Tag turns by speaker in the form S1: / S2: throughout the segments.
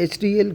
S1: HDL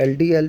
S1: LDL,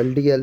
S1: LDL,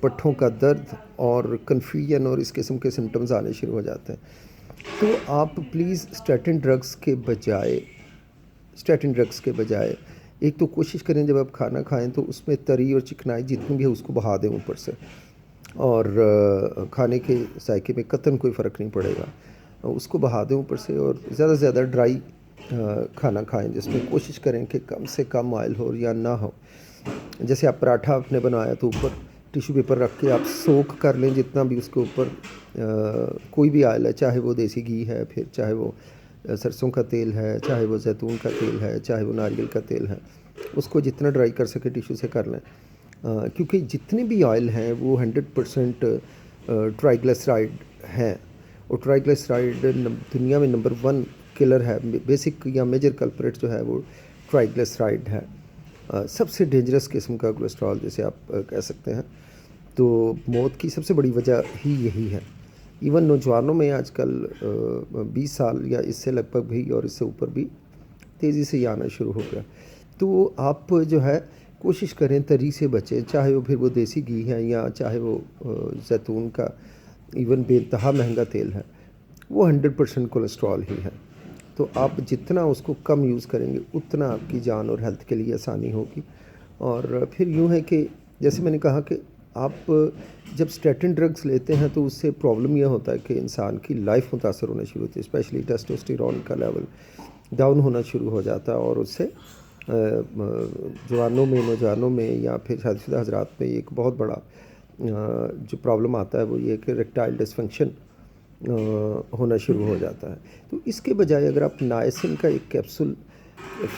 S1: پٹھوں کا درد اور کنفیوژن اور اس قسم کے سمٹمز آنے شروع ہو جاتے ہیں. تو آپ پلیز اسٹیٹن ڈرگس کے بجائے ایک تو کوشش کریں جب آپ کھانا کھائیں تو اس میں تری اور چکنائی جتنی بھی ہے اس کو بہا دیں اوپر سے, اور کھانے کے ذائقے میں قطعاً کوئی فرق نہیں پڑے گا, اس کو بہا دیں اوپر سے, اور زیادہ سے زیادہ ڈرائی کھانا کھائیں جس میں کوشش کریں کہ کم سے کم آئل ہو یا نہ ہو. جیسے آپ پراٹھا آپ نے بنایا تو اوپر ٹیشو پیپر رکھ کے آپ سوک کر لیں جتنا بھی اس کے اوپر کوئی بھی آئل ہے, چاہے وہ دیسی گھی ہے, پھر چاہے وہ سرسوں کا تیل ہے, چاہے وہ زیتون کا تیل ہے, چاہے وہ ناریل کا تیل ہے, اس کو جتنا ڈرائی کر سکے ٹیشو سے کر لیں, کیونکہ جتنے بھی آئل ہیں وہ 100% ٹرائیگلیسرائڈ ہیں, اور ٹرائیگلیسرائڈ دنیا میں نمبر 1 کلر ہے. بیسک یا میجر کلپریٹ جو ہے وہ ٹرائیگلیسرائڈ ہے, سب سے ڈینجرس قسم کا کولیسٹرول جسے آپ کہہ سکتے ہیں. تو موت کی سب سے بڑی وجہ ہی یہی ہے. ایون نوجوانوں میں آج کل 20 سال یا اس سے لگ بھگ بھی اور اس سے اوپر بھی تیزی سے یہ آنا شروع ہو گیا. تو آپ جو ہے کوشش کریں تری سے بچیں, چاہے وہ پھر وہ دیسی گھی ہے یا چاہے وہ زیتون کا ایون بے انتہا مہنگا تیل ہے, وہ 100% کولیسٹرول ہی ہے. تو آپ جتنا اس کو کم یوز کریں گے اتنا آپ کی جان اور ہیلتھ کے لیے آسانی ہوگی. اور پھر یوں ہے کہ جیسے میں نے کہا کہ آپ جب اسٹیٹن ڈرگس لیتے ہیں تو اس سے پرابلم یہ ہوتا ہے کہ انسان کی لائف متاثر ہونا شروع ہوتی ہے, اسپیشلی ٹیسٹوسٹیرون کا لیول ڈاؤن ہونا شروع ہو جاتا ہے, اور اس سے جوانوں میں, نوجوانوں میں یا پھر شادی شدہ حضرات میں ایک بہت بڑا جو پرابلم آتا ہے وہ یہ کہ ریکٹائل ڈسفنکشن ہونا شروع ہو جاتا ہے. تو اس کے بجائے اگر آپ نائسن کا ایک کیپسول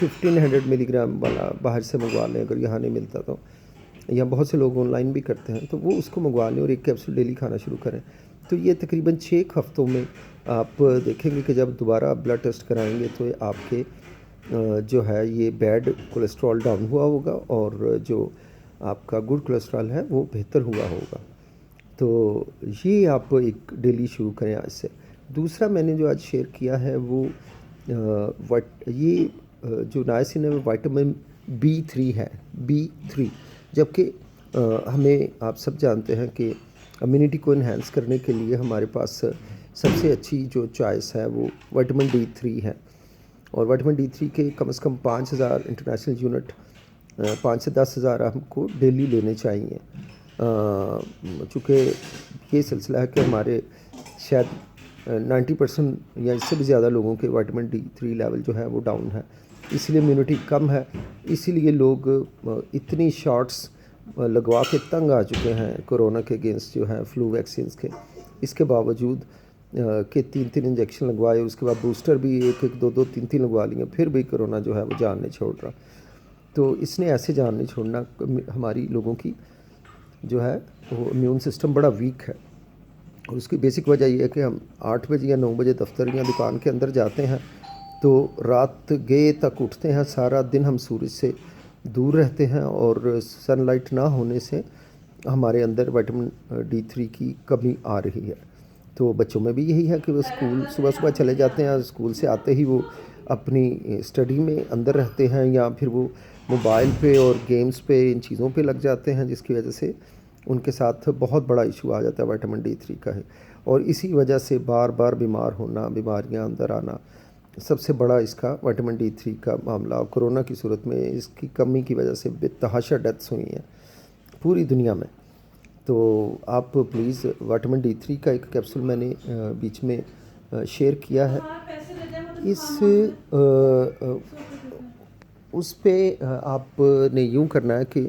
S1: 1500 ملی گرام والا باہر سے منگوا لیں, اگر یہاں نہیں ملتا تو, یا بہت سے لوگ آن لائن بھی کرتے ہیں, تو وہ اس کو منگوا لیں اور ایک کیپسول ڈیلی کھانا شروع کریں. تو یہ تقریباً 6 ہفتوں میں آپ دیکھیں گے کہ جب دوبارہ بلڈ ٹیسٹ کرائیں گے تو آپ کے جو ہے یہ بیڈ کولیسٹرول ڈاؤن ہوا ہوگا, اور جو آپ کا گڈ کولیسٹرول ہے وہ بہتر ہوا ہوگا. تو یہ آپ ایک ڈیلی شروع کریں آج سے. دوسرا میں نے جو آج شیئر کیا ہے وہ یہ جو نائسن ہے وہ وائٹامن B3 ہے, B3, جبکہ ہمیں آپ سب جانتے ہیں کہ امیونٹی کو انہینس کرنے کے لیے ہمارے پاس سب سے اچھی جو چوائس ہے وہ وائٹامن D3 ہے, اور وائٹامن D3 کے کم از کم 5000 انٹرنیشنل یونٹ 5 سے 10,000 ہم کو ڈیلی لینے چاہیے. چونکہ یہ سلسلہ ہے کہ ہمارے شاید 90% یا اس سے بھی زیادہ لوگوں کے وائٹامن D3 لیول جو ہے وہ ڈاؤن ہے, اس لیے امیونٹی کم ہے. اسی لیے لوگ اتنی شاٹس لگوا کے تنگ آ چکے ہیں کورونا کے اگینسٹ جو ہے فلو ویکسینز کے, اس کے باوجود کہ 3 انجیکشن لگوائے, اس کے بعد بوسٹر بھی 1 2 3 لگوا لیے, پھر بھی کورونا جو ہے وہ جان نہیں چھوڑ رہا. تو اس نے ایسے جان نہیں چھوڑنا. ہماری لوگوں کی جو ہے وہ امیون سسٹم بڑا ویک ہے, اور اس کی بیسک وجہ یہ ہے کہ ہم 8 بجے یا 9 بجے دفتر یا دکان کے اندر جاتے ہیں تو رات گئے تک اٹھتے ہیں, سارا دن ہم سورج سے دور رہتے ہیں, اور سن لائٹ نہ ہونے سے ہمارے اندر وائٹامن D3 کی کمی آ رہی ہے. تو بچوں میں بھی یہی ہے کہ وہ اسکول صبح چلے جاتے ہیں, اسکول سے آتے ہی وہ اپنی اسٹڈی میں اندر رہتے ہیں, یا پھر وہ موبائل پہ اور گیمز پہ ان چیزوں پہ لگ جاتے ہیں, جس کی وجہ سے ان کے ساتھ بہت بڑا ایشو آ جاتا ہے وائٹامن D3 کا ہے. اور اسی وجہ سے بار بار بیمار ہونا, بیماریاں اندر آنا, سب سے بڑا اس کا وائٹامن D3 کا معاملہ. کورونا کی صورت میں اس کی کمی کی وجہ سے بے تحاشا ڈیتھس ہوئی ہیں پوری دنیا میں. تو آپ پلیز وائٹامن D3 کا ایک کیپسول میں نے بیچ میں شیئر کیا ہے, اس پہ آپ نے یوں کرنا ہے کہ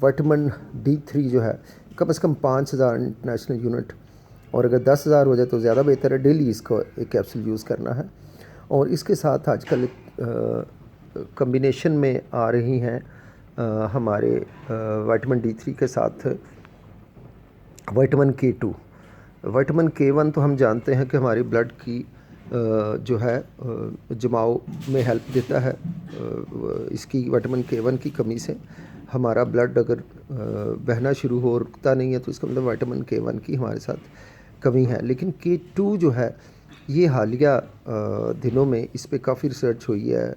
S1: وائٹامن D3 جو ہے کم از کم 5000 انٹرنیشنل یونٹ, اور اگر 10,000 ہو جائے تو زیادہ بہتر ہے. ڈیلی اس کو ایک کیپسول یوز کرنا ہے. اور اس کے ساتھ آج کل کمبینیشن میں آ رہی ہیں ہمارے وائٹامن D3 کے ساتھ وائٹامن K2. وائٹامن K1 تو ہم جانتے ہیں کہ ہماری بلڈ کی جو ہے جماؤ میں ہیلپ دیتا ہے. اس کی وائٹامن K1 کی کمی سے ہمارا بلڈ اگر بہنا شروع ہو, رکتا نہیں ہے, تو اس کا مطلب وائٹامن K1 کی ہمارے ساتھ کمی ہے. لیکن K2 جو ہے یہ حالیہ دنوں میں اس پہ کافی ریسرچ ہوئی ہے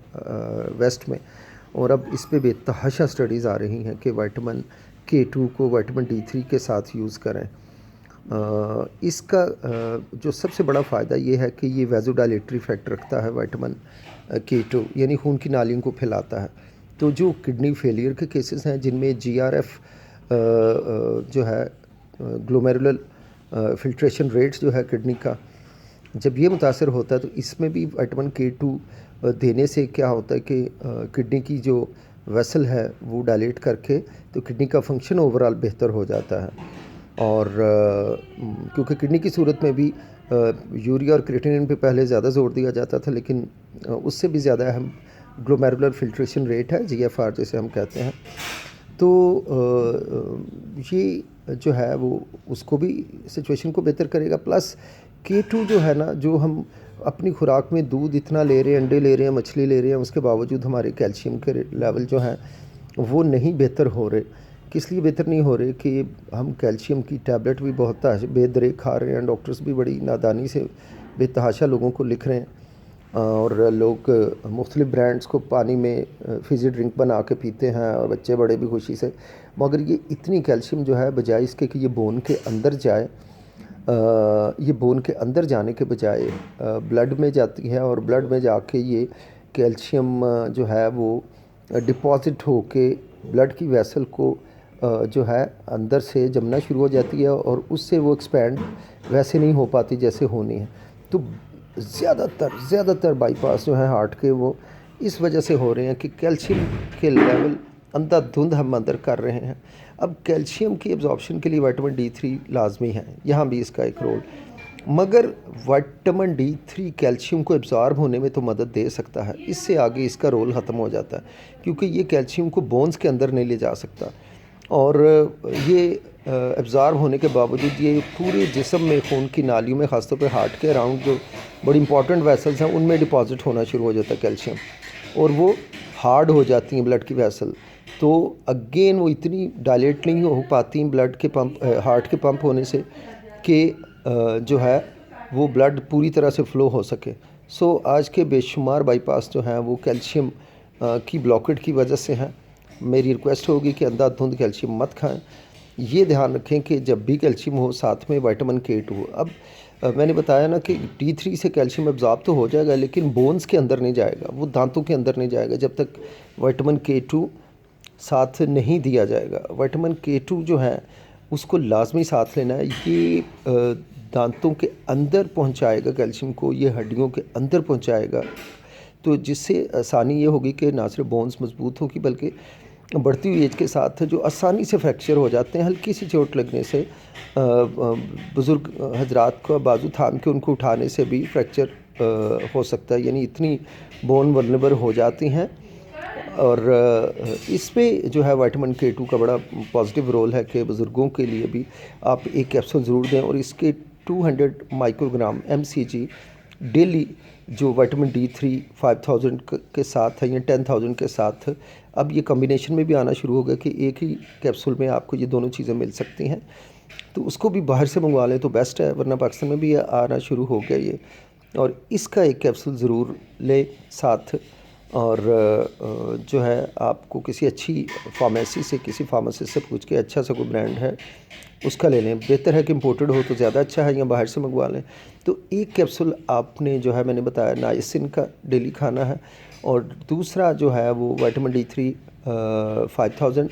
S1: ویسٹ میں, اور اب اس پہ بے تحاشا اسٹڈیز آ رہی ہیں کہ وائٹامن K2 کو وائٹامن D3 کے ساتھ یوز کریں۔ اس کا جو سب سے بڑا فائدہ یہ ہے کہ یہ ویزو ڈائلیٹری ایفیکٹ رکھتا ہے وائٹامن K2، یعنی خون کی نالیوں کو پھیلاتا ہے۔ تو جو کڈنی فیلئر کے کیسز ہیں جن میں GRF جو ہے گلومیرولر فلٹریشن ریٹس جو ہے کڈنی کا، جب یہ متاثر ہوتا ہے تو اس میں بھی وائٹامن K2 دینے سے کیا ہوتا ہے کہ کڈنی کی جو ویسل ہے وہ ڈائلیٹ کر کے تو کڈنی کا فنکشن اوورال بہتر ہو جاتا ہے۔ اور کیونکہ کڈنی کی صورت میں بھی یوریا اور کریٹینن پہ پہلے زیادہ زور دیا جاتا تھا، لیکن اس سے بھی زیادہ اہم گلومیرولر فلٹریشن ریٹ ہے، GFR جسے ہم کہتے ہیں۔ تو یہ جو ہے وہ اس کو بھی سچویشن کو بہتر کرے گا۔ پلس K2 جو ہے نا، جو ہم اپنی خوراک میں دودھ اتنا لے رہے ہیں، انڈے لے رہے ہیں، مچھلی لے رہے ہیں، اس کے باوجود ہمارے کیلشیم کے لیول جو ہیں وہ نہیں بہتر ہو رہے۔ کس لیے بہتر نہیں ہو رہے کہ ہم کیلشیم کی ٹیبلٹ بھی بہت بے درے کھا رہے ہیں، ڈاکٹرز بھی بڑی نادانی سے بے تحاشا لوگوں کو لکھ رہے ہیں، اور لوگ مختلف برانڈز کو پانی میں فزی ڈرنک بنا کے پیتے ہیں، اور بچے بڑے بھی خوشی سے۔ مگر یہ اتنی کیلشیم جو ہے بجائے اس کے کہ یہ بون کے اندر جائے، یہ بون کے اندر جانے کے بجائے بلڈ میں جاتی ہے، اور بلڈ میں جا کے یہ کیلشیم جو ہے وہ ڈپازٹ ہو کے بلڈ کی ویسل کو جو ہے اندر سے جمنا شروع ہو جاتی ہے، اور اس سے وہ ایکسپینڈ ویسے نہیں ہو پاتی جیسے ہونی ہے۔ تو زیادہ تر بائی پاس جو ہیں ہارٹ کے وہ اس وجہ سے ہو رہے ہیں کہ کیلشیم کے لیول اندھا دھند ہم اندر کر رہے ہیں۔ اب کیلشیم کی ایبزارپشن کے لیے وائٹامن D3 لازمی ہے، یہاں بھی اس کا ایک رول، مگر وائٹامن D3 کیلشیم کو ایبزارب ہونے میں تو مدد دے سکتا ہے، اس سے آگے اس کا رول ختم ہو جاتا ہے، کیونکہ یہ کیلشیم کو بونز کے اندر نہیں لے جا سکتا، اور یہ ایبزارب ہونے کے باوجود یہ پورے جسم میں خون کی نالیوں میں، خاص طور پہ ہارٹ کے اراؤنڈ جو بڑی امپورٹنٹ ویسلز ہیں ان میں ڈپازٹ ہونا شروع ہو جاتا ہے کیلشیم، اور وہ ہارڈ ہو جاتی ہیں بلڈ کی ویسل، تو اگین وہ اتنی ڈائلیٹ نہیں ہو پاتی بلڈ کے پمپ، ہارٹ کے پمپ ہونے سے، کہ جو ہے وہ بلڈ پوری طرح سے فلو ہو سکے۔ سو آج کے بے شمار بائی پاس جو ہیں وہ کیلشیم کی بلاکٹ کی وجہ سے ہیں۔ میری ریکویسٹ ہوگی کہ اندھا دھند کیلشیم مت کھائیں، یہ دھیان رکھیں کہ جب بھی کیلشیم ہو ساتھ میں وائٹامن K2 ہو۔ اب میں نے بتایا نا کہ D3 سے کیلشیم ایبزارب تو ہو جائے گا، لیکن بونز کے اندر نہیں جائے گا، وہ دانتوں کے اندر نہیں جائے گا جب تک وائٹامن K2 ساتھ نہیں دیا جائے گا۔ وائٹامن K2 جو ہے اس کو لازمی ساتھ لینا ہے، یہ دانتوں کے اندر پہنچائے گا کیلشیم کو، یہ ہڈیوں کے اندر پہنچائے گا، تو جس سے آسانی یہ ہوگی کہ نہ صرف بونز مضبوط ہوگی بلکہ بڑھتی ہوئی ایج کے ساتھ جو آسانی سے فریکچر ہو جاتے ہیں، ہلکی سی چوٹ لگنے سے بزرگ حضرات کو بازو تھام کے ان کو اٹھانے سے بھی فریکچر ہو سکتا ہے، یعنی اتنی بون ورنیبل ہو جاتی ہیں۔ اور اس پہ جو ہے وائٹامن K2 کا بڑا پازیٹیو رول ہے کہ بزرگوں کے لیے بھی آپ ایک کیپسول ضرور دیں، اور اس کے 200 مائکرو گرام MCG ڈیلی جو وائٹامن D3 5000 کے ساتھ ہے یا 10,000 کے ساتھ، اب یہ کمبینیشن میں بھی آنا شروع ہو گیا کہ ایک ہی کیپسول میں آپ کو یہ دونوں چیزیں مل سکتی ہیں، تو اس کو بھی باہر سے منگوا لیں تو بیسٹ ہے، ورنہ پاکستان میں بھی آنا شروع ہو گیا یہ، اور اس کا ایک کیپسول ضرور لیں ساتھ، اور جو ہے آپ کو کسی اچھی فارمیسی سے، کسی فارماسسٹ سے پوچھ کے اچھا سا کوئی برانڈ ہے اس کا لے لیں، بہتر ہے کہ امپورٹڈ ہو تو زیادہ اچھا ہے، یا باہر سے منگوا لیں۔ تو ایک کیپسول آپ نے جو ہے میں نے بتایا نائسن کا ڈیلی کھانا ہے، اور دوسرا جو ہے وہ وائٹامن D3 5000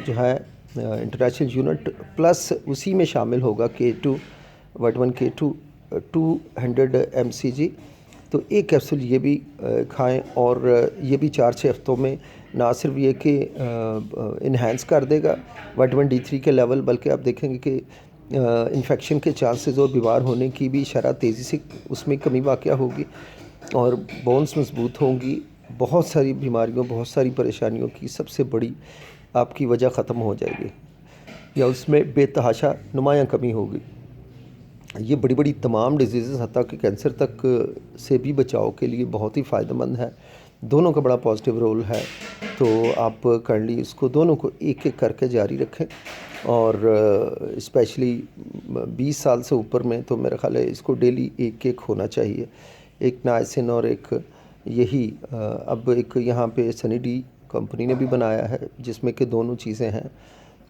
S1: جو ہے انٹرنیشنل یونٹ، پلس اسی میں شامل ہوگا K2 وائٹامن K2 200 MCG، تو ایک کیپسول یہ بھی کھائیں، اور یہ بھی 4-6 ہفتوں میں نہ صرف یہ کہ انہینس کر دے گا وائٹامن D3 کے لیول، بلکہ آپ دیکھیں گے کہ انفیکشن کے چانسز اور بیمار ہونے کی بھی شرح تیزی سے اس میں کمی واقع ہوگی، اور بونز مضبوط ہوں گی، بہت ساری بیماریوں، بہت ساری پریشانیوں کی سب سے بڑی آپ کی وجہ ختم ہو جائے گی، یا اس میں بے تحاشا نمایاں کمی ہوگی۔ یہ بڑی بڑی تمام ڈیزیزز حتیٰ کہ کینسر تک سے بھی بچاؤ کے لیے بہت ہی فائدہ مند ہے، دونوں کا بڑا پازیٹیو رول ہے، تو آپ کائنڈلی اس کو دونوں کو ایک ایک کر کے جاری رکھیں، اور اسپیشلی 20 سال سے اوپر میں تو میرا خیال ہے اس کو ڈیلی ایک ایک ہونا چاہیے، ایک نائسن اور ایک یہی اب ایک یہاں پہ سنی ڈی کمپنی نے بھی بنایا ہے جس میں کہ دونوں چیزیں ہیں،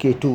S1: K2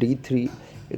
S1: D3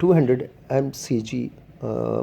S1: 200 mcg